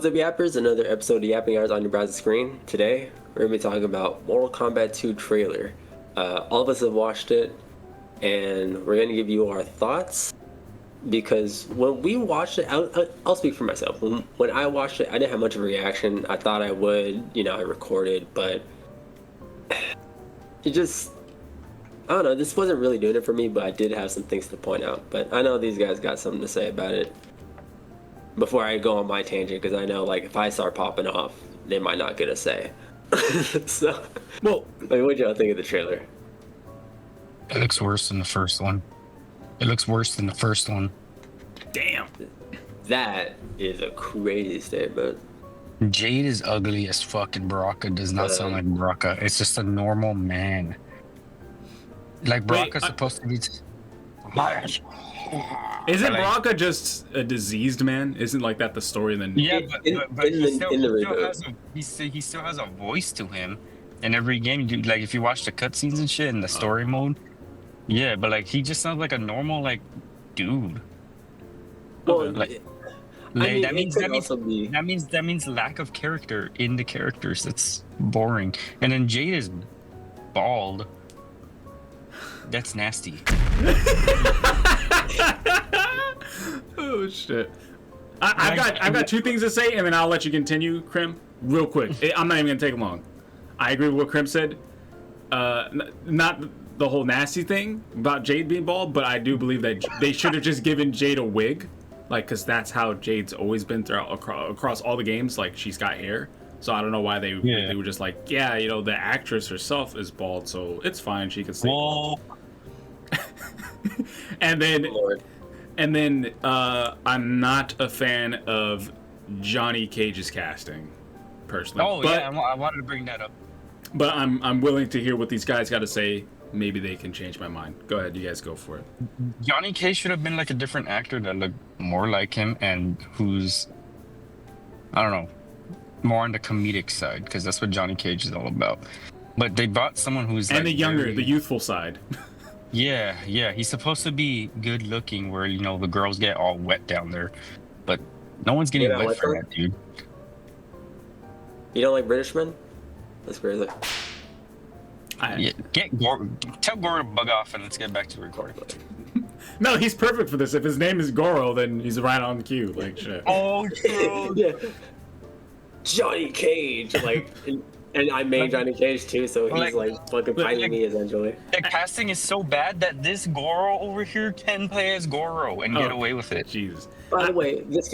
What's up, Yappers? Another episode of Yapping Hours on your browser screen. Today, we're going to be talking about Mortal Kombat 2 trailer. All of us have watched it, and we're going to give you our thoughts. Because when we watched it, I'll speak for myself. When I watched it, I didn't have much of a reaction. I thought I would, I recorded, but it just, I don't know, this wasn't really doing it for me, but I did have some things to point out. But I know these guys got something to say about it before I go on my tangent, because I know, like, if I start popping off, they might not get a say. So, well, what y'all think of the trailer? It looks worse than the first one. It looks worse than the first one. Damn. That is a crazy statement. Jade is ugly as fuck, and Baraka does not sound like Baraka. It's just a normal man. Like, Baraka's supposed to be... Isn't Baraka just a diseased man? Isn't like that the story? Then yeah, but he still has a voice to him. In every game, like if you watch the cutscenes and shit in the story mode, yeah, but like he just sounds like a normal like dude. Well, that means lack of character in the characters. That's boring. And then Jade is bald. That's nasty. Oh shit! I've got two things to say, and then I'll let you continue, Crim, real quick. I'm not even gonna take long. I agree with what Crim said. Not the whole nasty thing about Jade being bald, but I do believe that they should have just given Jade a wig, like, because that's how Jade's always been throughout across all the games. Like, she's got hair, so I don't know why they were just like, yeah, the actress herself is bald, so it's fine, she can stay bald. And then I'm not a fan of Johnny Cage's casting, personally. Oh, but, yeah, I wanted to bring that up. But I'm willing to hear what these guys got to say. Maybe they can change my mind. Go ahead, you guys go for it. Johnny Cage should have been like a different actor that looked more like him and who's, I don't know, more on the comedic side, because that's what Johnny Cage is all about. But they brought someone who's and like the younger, the youthful side. Yeah, he's supposed to be good looking, where the girls get all wet down there, but no one's getting wet for that, dude. You don't like British men? That's crazy. Tell Goro to bug off and let's get back to recording. No, he's perfect for this. If his name is Goro, then he's right on cue. Like shit. Oh, true. Yeah. Johnny Cage, like. And I made Johnny Cage too, so he's like fucking fighting me essentially. The casting is so bad that this Goro over here can play as Goro and get away with it. Jesus. By the way, this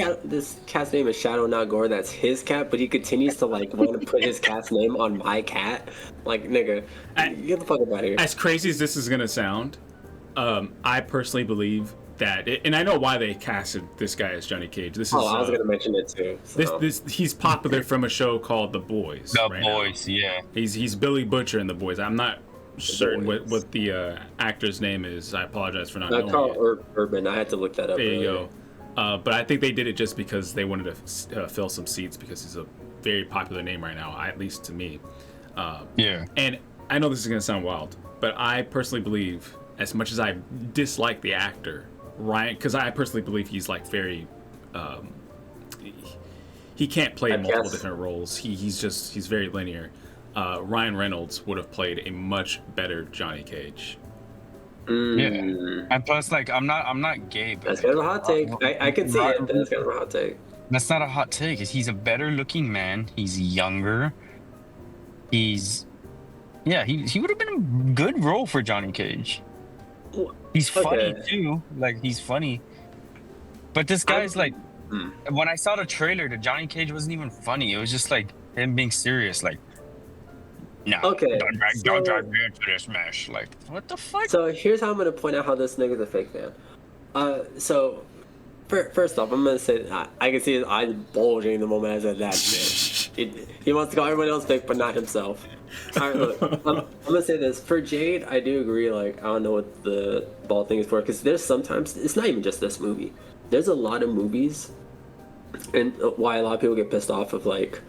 cat's name is Shadow Not Gore. That's his cat, but he continues to like want to put his cat's name on my cat. Like, nigga, get the fuck out of here. As crazy as this is gonna sound, I personally believe that, and I know why they casted this guy as Johnny Cage. I was gonna mention it too. So. He's popular from a show called The Boys. Yeah. He's Billy Butcher in The Boys. I'm not certain what the actor's name is. I apologize for not knowing. Carl Urban. I had to look that up. There you go. But I think they did it just because they wanted to fill some seats, because he's a very popular name right now, at least to me. And I know this is gonna sound wild, but I personally believe, as much as I dislike the actor Ryan, because I personally believe he's like very, he can't play multiple different roles. He's very linear. Ryan Reynolds would have played a much better Johnny Cage. Yeah, and plus, like, I'm not gay. But that's kind of a hot take. I can see it. But that's kind of a hot take. That's not a hot take. He's a better looking man. He's younger. He would have been a good role for Johnny Cage. He's funny too. Like, he's funny. But this guy's when I saw the trailer, the Johnny Cage wasn't even funny. It was just like him being serious. Like, no, don't drag me into this mess. Like, what the fuck? So here's how I'm gonna point out how this nigga's a fake fan. So first off, I'm gonna say I can see his eyes bulging the moment I said that shit. He wants to call everyone else fake, but not himself. All right, look, I'm gonna say this. For Jade, I do agree, like, I don't know what the ball thing is for, because there's sometimes, it's not even just this movie. There's a lot of movies, and why a lot of people get pissed off of, like,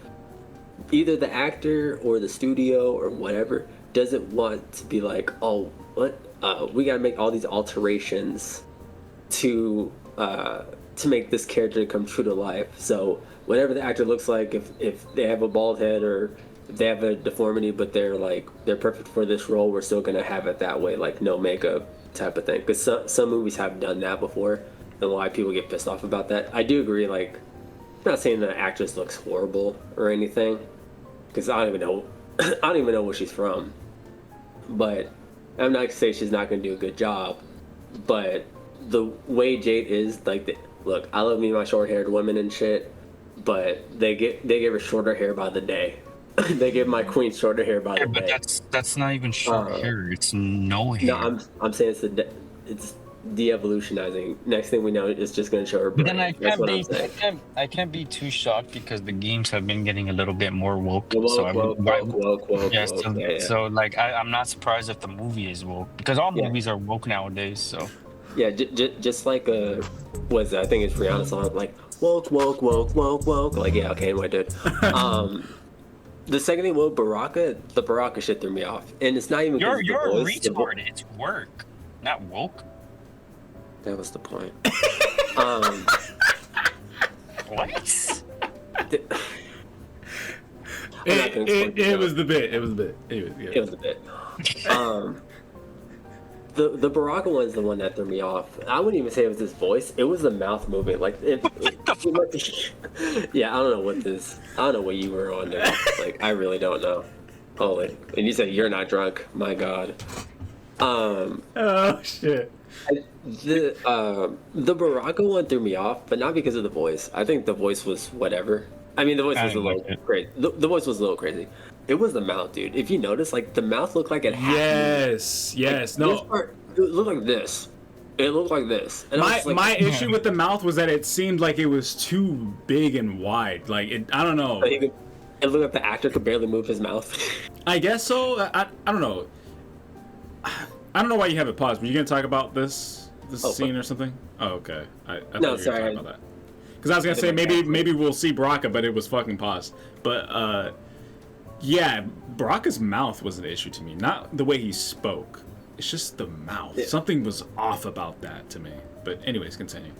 either the actor or the studio or whatever doesn't want to be like, oh, what? We gotta make all these alterations to make this character come true to life. So whatever the actor looks like, if they have a bald head or if they have a deformity, but they're perfect for this role, we're still gonna have it that way, like no makeup type of thing. Because some movies have done that before, and a lot of people get pissed off about that. I do agree. Like, I'm not saying the actress looks horrible or anything, because I don't even know, I don't even know where she's from. But I'm not gonna say she's not gonna do a good job. But the way Jade is, like, look, I love me my short-haired women and shit, but they give her shorter hair by the day. They give my queen shorter hair by the But day. that's not even short hair. It's no hair. No, I'm saying it's de-evolutionizing. Next thing we know, it's just gonna show her brain. Then I can't be too shocked because the games have been getting a little bit more woke. Woke. Yeah, so Yeah. like I'm not surprised if the movie is woke because all movies are woke nowadays. So Yeah, just like was I think it's Rihanna's song, like woke. Like, yeah, okay, anyway, dude. The second thing, the Baraka shit threw me off, and it's not even. you're a retard. It's work, not woke. That was the point. What? It was the bit. It was the bit. It was the bit. The Baraka one is the one that threw me off. I wouldn't even say it was his voice. It was the mouth movement. Like, yeah, I don't know what you were on there. Like, I really don't know. Holy. And you said you're not drunk. My God. Oh shit. The Baraka one threw me off, but not because of the voice. I think the voice was whatever. I mean, the voice was a little crazy. The voice was a little crazy. It was the mouth, dude. If you notice, like, the mouth looked like it had. Yes. Like, No. this part, it looked like this. It looked like this. And My issue with the mouth was that it seemed like it was too big and wide. Like, I don't know. It looked like the actor could barely move his mouth. I guess so. I don't know. I don't know why you have it paused. Were you gonna talk about this scene or something? Oh, okay. I thought you were sorry. talking about that. Because I was gonna say maybe we'll see Baraka, but it was fucking paused. But yeah, Baraka's mouth was an issue to me. Not the way he spoke. It's just the mouth. Yeah. Something was off about that to me. But anyways, continue.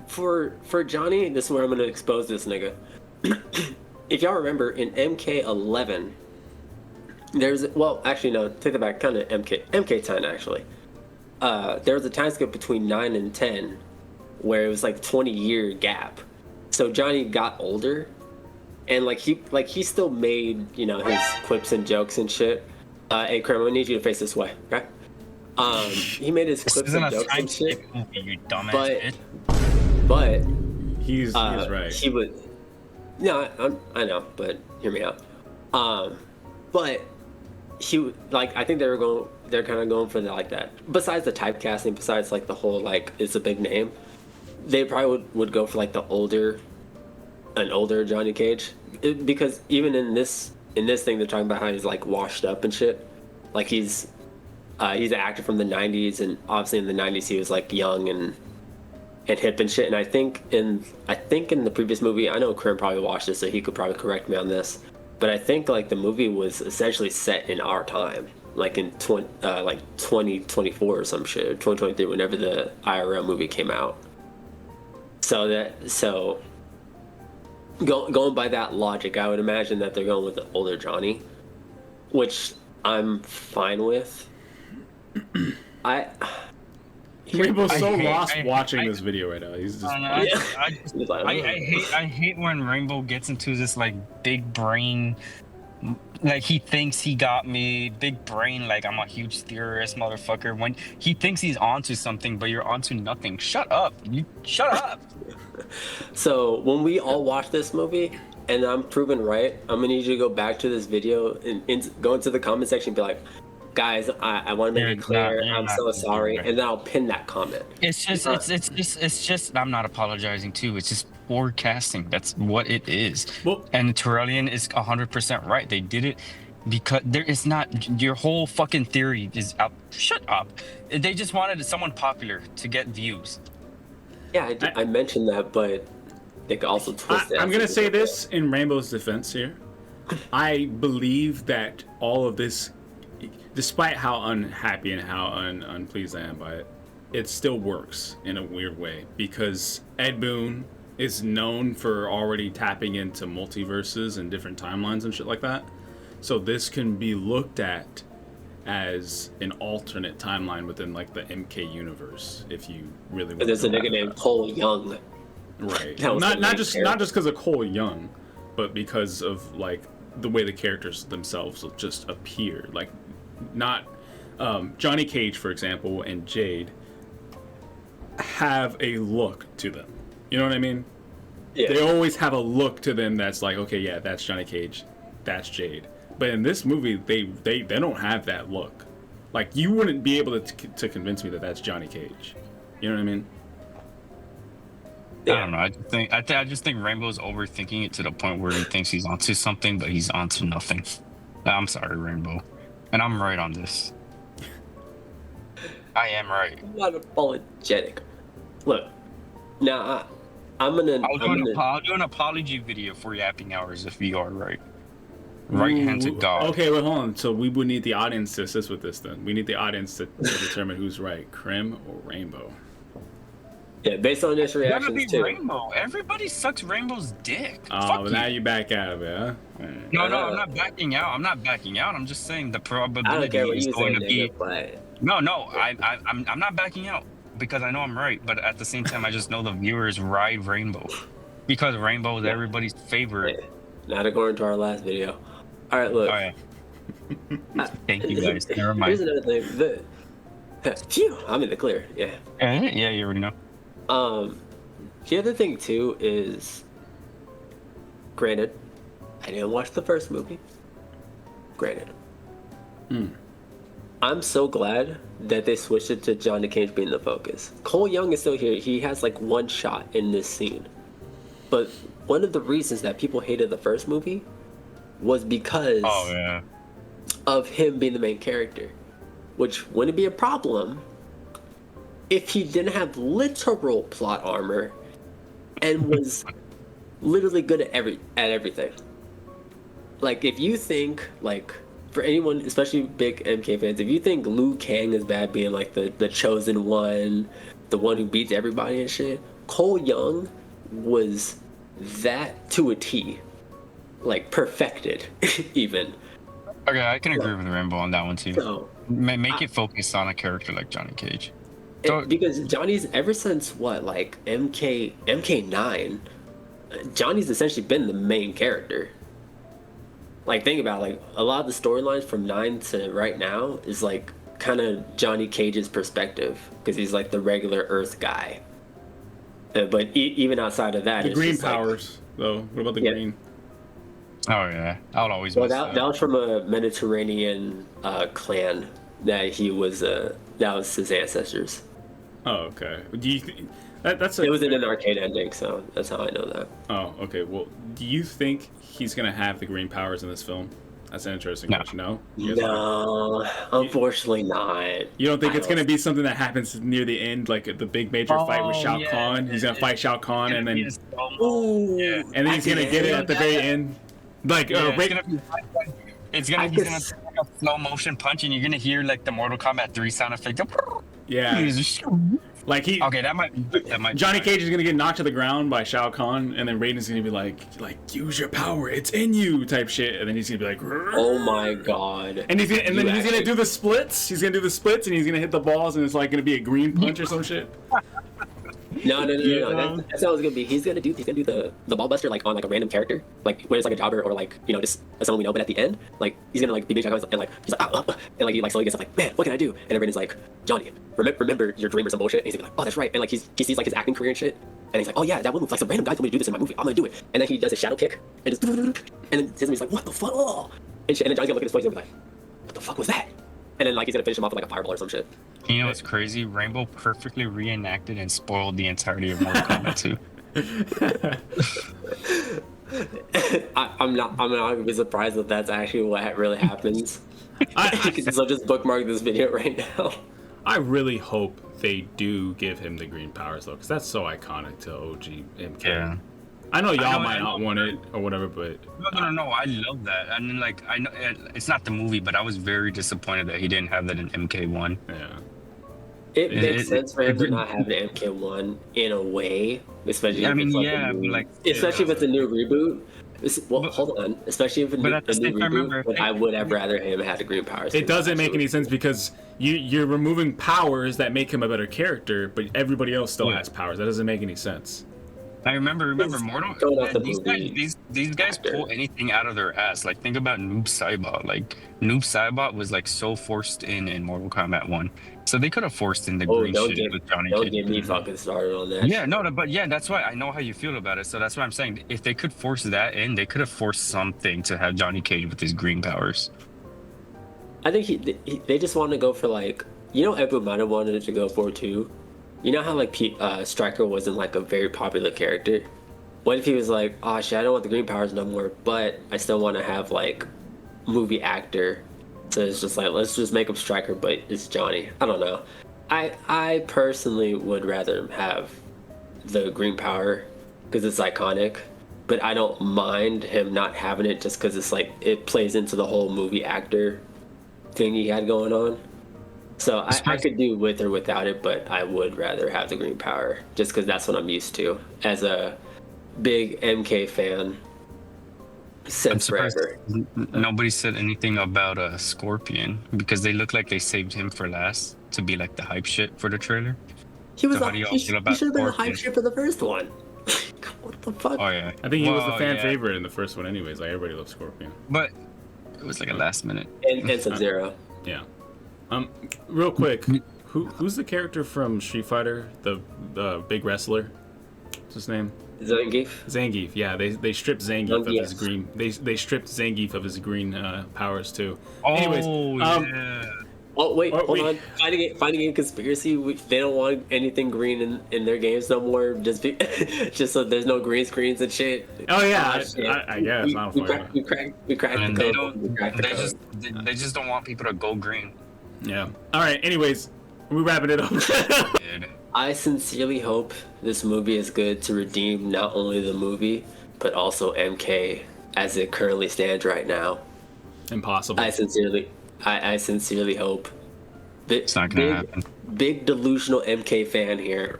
For Johnny, this is where I'm gonna expose this nigga. If y'all remember in MK11, actually no, take that back, kind of MK10 actually. There was a time skip between 9 and 10 where it was like 20-year gap. So Johnny got older, and he still made, you know, his quips and jokes and shit. Hey, Crim, I need you to face this way, okay? He made his clips and jokes and shit. Movie, you dumbass but he's right. He would. No, I know, but hear me out. But I think they're kind of going for that. Besides the typecasting, besides like the whole like it's a big name, they probably would go for like an older Johnny Cage, because even in this thing they're talking about how he's like washed up and shit. Like he's an actor from the 90s, and obviously in the 90s he was like young and hip and shit. And I think in the previous movie, I know Krim probably watched this, so he could probably correct me on this, but I think like the movie was essentially set in our time, like in 2024 or some shit, 2023, whenever the IRL movie came out. So going by that logic, I would imagine that they're going with the older Johnny, which I'm fine with. Rainbow's so lost watching this video right now. He's just. I hate when Rainbow gets into this like big brain, like he thinks he got me, big brain, like I'm a huge theorist, motherfucker. When he thinks he's onto something, but you're onto nothing. Shut up! You shut up. So when we all watch this movie, and I'm proven right, I'm gonna need you to go back to this video and go into the comment section and be like, guys, I want to make it clear, I'm so sorry, and then I'll pin that comment. It's just I'm not apologizing too. It's just poor casting. That's what it is. Well, and Terrellion is 100% right. They did it because there is not your whole fucking theory is out. Shut up. They just wanted someone popular to get views. Yeah, I mentioned that, but they could also twist it. I'm gonna say this in Rainbow's defense here. I believe that all of this, despite how unhappy and how unpleased I am by it, it still works in a weird way, because Ed Boon is known for already tapping into multiverses and different timelines and shit like that. So this can be looked at as an alternate timeline within like the MK universe, if you really. But there's a nigga named Cole Young. Right. Not just because of Cole Young, but because of like the way the characters themselves will just appear. Like, not Johnny Cage, for example, and Jade have a look to them. You know what I mean? Yeah. They always have a look to them that's like, okay, yeah, that's Johnny Cage, that's Jade. But in this movie, they don't have that look. Like, you wouldn't be able to convince me that that's Johnny Cage. You know what I mean? I don't know. I just think Rainbow's overthinking it to the point where he thinks he's onto something, but he's onto nothing. I'm sorry, Rainbow, and I'm right on this. I am right. I'm not apologetic. Look, now I'm gonna. I'll do an apology video for Yapping Hours if you are right. Right hand to God. Okay, wait, hold on. So we would need the audience to assist with this then. We need the audience to determine who's right, Crim or Rainbow. Yeah, based on this reaction too. Rainbow. Everybody sucks Rainbow's dick. Oh, but now you back out of it, huh? No, I'm not backing out. I'm just saying the probability I don't care what is you going say, to be. nigga, but... No, I'm not backing out because I know I'm right, but at the same time, I just know the viewers ride Rainbow because Rainbow is everybody's favorite. Not according to our last video. All right, look. Oh, yeah. Thank you guys. Never mind. Here's another thing. Phew, I'm in the clear. Yeah. Yeah, you already know. The other thing too is, granted, I didn't watch the first movie. Granted. I'm so glad that they switched it to Johnny Cage being the focus. Cole Young is still here. He has like one shot in this scene. But one of the reasons that people hated the first movie was because of him being the main character. Which wouldn't be a problem if he didn't have literal plot armor and was literally good at everything. Like, if you think, like, for anyone, especially big MK fans, if you think Liu Kang is bad being like the chosen one, the one who beats everybody and shit, Cole Young was that to a T. Like, perfected, even. Okay, I can agree with Rainbow on that one too. So, Make it focus on a character like Johnny Cage. Because Johnny's, ever since what, like MK9, Johnny's essentially been the main character. Like, think about it, like, a lot of the storylines from 9 to right now is like kind of Johnny Cage's perspective, because he's like the regular Earth guy. But even outside of that, the it's green just powers, though. What about the green? Oh yeah, I would always. Well, that was from a Mediterranean clan that he was. That was his ancestors. Oh, okay. Do you that's it was in an arcade ending, so that's how I know that. Oh, okay. Well, do you think he's gonna have the green powers in this film? That's an interesting question. No. No, unfortunately not. You don't think it's gonna be something that happens near the end, like the big major fight with Shao Kahn? He's gonna fight Shao Kahn, and then he's gonna get it at the very end. Like, he's gonna do like a slow motion punch, and you're gonna hear like the Mortal Kombat 3 sound effect. Yeah. Like that might. Johnny Cage is gonna get knocked to the ground by Shao Kahn, and then Raiden's gonna be like use your power, it's in you, type shit, and then he's gonna be like, oh my god. And he's gonna do the splits. He's gonna do the splits, and he's gonna hit the balls, and it's like gonna be a green punch or some shit. No. That's how it's gonna be. He's gonna do the ball buster like on like a random character, like whether it's like a jobber or like just someone we know. But at the end, like he's gonna like be big and like he's like and like he like slowly gets like, man, what can I do? And everyone's like, Johnny, remember your dream or some bullshit. And he's gonna be like, oh, that's right. And like he sees like his acting career and shit, and he's like, oh yeah, that one like some random guy told me to do this in my movie. I'm gonna do it. And then he does a shadow kick and just and then he's like, what the fuck? Oh! And shit. And then Johnny's gonna look at his face and be like, what the fuck was that? And then like he's gonna finish him off with like a fireball or some shit. You know what's crazy? Rainbow perfectly reenacted and spoiled the entirety of Mortal Kombat 2. I'm not gonna be surprised if that's actually what really happens. So just bookmark this video right now. I really hope they do give him the green powers though, because that's so iconic to OG MK. Yeah. I know y'all might not want it or whatever, but no. I love that. I mean, like, I know it's not the movie, but I was very disappointed that he didn't have that in MK1. Yeah. It makes It- sense for him to it- not have an MK1 in a way, especially I if mean, it's like yeah, a but, new, like, especially if it's a new reboot. Well, But- hold on. Especially if it's but at the a new same time, reboot, remember, but I would have rather him had a green power. It doesn't make any sense because you're removing powers that make him a better character, but everybody else still Yeah. has powers. That doesn't make any sense. I remember It's Mortal. going off the These guys, movie these guys actor. pull anything out of their ass. Like, think about Noob Saibot. Like, Noob Saibot was like so forced in Mortal Kombat 1, so they could have forced in the Oh, green shit with Johnny don't Cage. get me fucking started on that. Yeah, no, but yeah, that's why I know how you feel about it. So that's why I'm saying if they could force that in, they could have forced something to have Johnny Cage with his green powers. I think they just want to go for like, Ebu might have wanted to go for too. You know how like Stryker wasn't like a very popular character. What if he was like, oh shit, I don't want the green powers no more, but I still want to have like movie actor. So it's just like, let's just make him Stryker, but it's Johnny. I don't know. I personally would rather have the green power because it's iconic, but I don't mind him not having it just because it's like it plays into the whole movie actor thing he had going on. So I could do with or without it, but I would rather have the green power just because that's what I'm used to as a big MK fan since forever. Nobody said anything about a Scorpion because they look like they saved him for last to be like the hype shit for the trailer. He was So how do y'all feel about he should have been the Scorpion? hype shit for the first one. What the fuck? Oh yeah, I think he was the Well, fan yeah, favorite in the first one, anyways. Like everybody loves Scorpion. but it was like a last minute. And Sub-Zero. Yeah. Real quick, who's the character from Street Fighter? The big wrestler. What's his name? Zangief. Zangief. Yeah, they stripped Zangief of his Zangief. green. They stripped Zangief of his green powers too. Oh Anyways, yeah. Oh wait, hold wait. on. Fighting a conspiracy. They don't want anything green in their games no more. Just so there's no green screens and shit. Oh yeah, Shit. I guess. I don't fucking know. We cracked And the they code. We don't. cracked the They code. they just don't want people to go green. Yeah. All right. Anyways, we're wrapping it up. Dude. I sincerely hope this movie is good to redeem not only the movie but also MK as it currently stands right now. Impossible. I sincerely hope. It's not gonna happen. Big delusional MK fan here.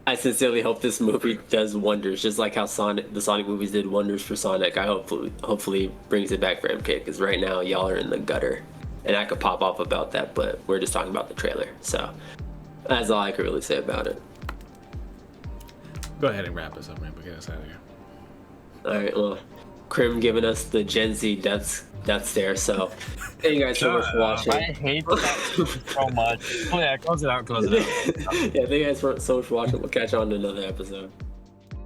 I sincerely hope this movie does wonders, just like how the Sonic movies did wonders for Sonic. I hopefully brings it back for MK because right now y'all are in the gutter, and I could pop off about that, but we're just talking about the trailer. So that's all I could really say about it. Go ahead and wrap us up, man. Get us out of here. All right, well, Crim giving us the Gen Z death stare. So thank you guys so much for watching. I hate that so much. Oh yeah, close it out. Yeah, thank you guys so much for watching. We'll catch you on to another episode.